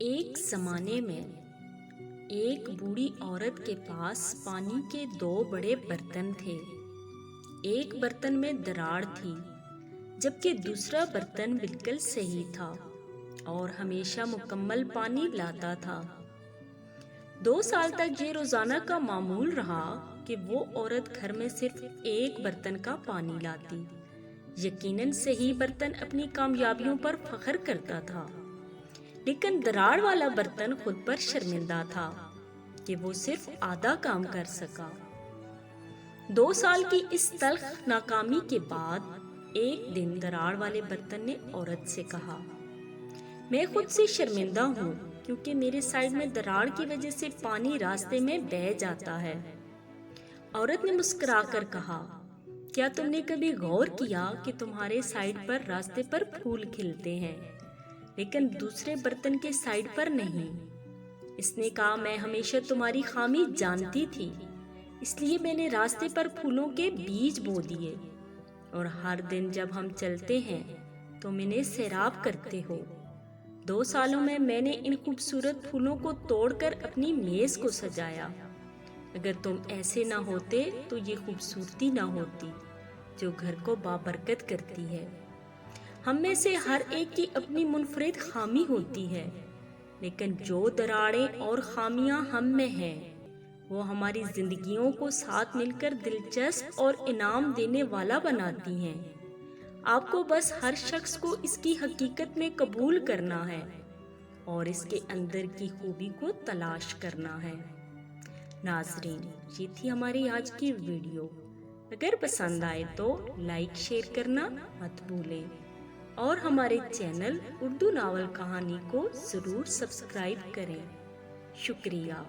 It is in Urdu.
ایک زمانے میں ایک بوڑھی عورت کے پاس پانی کے 2 بڑے برتن تھے۔ ایک برتن میں دراڑ تھی جبکہ دوسرا برتن بالکل صحیح تھا اور ہمیشہ مکمل پانی لاتا تھا۔ 2 سال تک یہ روزانہ کا معمول رہا کہ وہ عورت گھر میں صرف ایک برتن کا پانی لاتی۔ یقیناً صحیح برتن اپنی کامیابیوں پر فخر کرتا تھا، لیکن دراڑ والا برتن خود پر شرمندہ تھا کہ وہ صرف آدھا کام کر سکا۔ 2 سال کی اس تلخ ناکامی کے بعد ایک دن دراڑ والے برتن نے عورت سے کہا، میں خود سے شرمندہ ہوں کیونکہ میرے سائیڈ میں دراڑ کی وجہ سے پانی راستے میں بہہ جاتا ہے۔ عورت نے مسکرا کر کہا، کیا تم نے کبھی غور کیا کہ تمہارے سائیڈ پر راستے پر پھول کھلتے ہیں لیکن دوسرے برتن کے سائیڈ پر نہیں؟ اس نے کہا، میں ہمیشہ تمہاری خامی جانتی تھی، اس لیے میں نے راستے پر پھولوں کے بیج بو دیے، اور ہر دن جب ہم چلتے ہیں تم انہیں سیراب کرتے ہو۔ 2 سالوں میں میں نے ان خوبصورت پھولوں کو توڑ کر اپنی میز کو سجایا۔ اگر تم ایسے نہ ہوتے تو یہ خوبصورتی نہ ہوتی جو گھر کو بابرکت کرتی ہے۔ ہم میں سے ہر ایک کی اپنی منفرد خامی ہوتی ہے، لیکن جو دراڑیں اور خامیاں ہم میں ہیں وہ ہماری زندگیوں کو ساتھ مل کر دلچسپ اور انعام دینے والا بناتی ہیں۔ آپ کو بس ہر شخص کو اس کی حقیقت میں قبول کرنا ہے اور اس کے اندر کی خوبی کو تلاش کرنا ہے۔ ناظرین، یہ تھی ہماری آج کی ویڈیو۔ اگر پسند آئے تو لائک شیئر کرنا مت بھولیں اور ہمارے چینل اردو ناول کہانی کو ضرور سبسکرائب کریں۔ شکریہ۔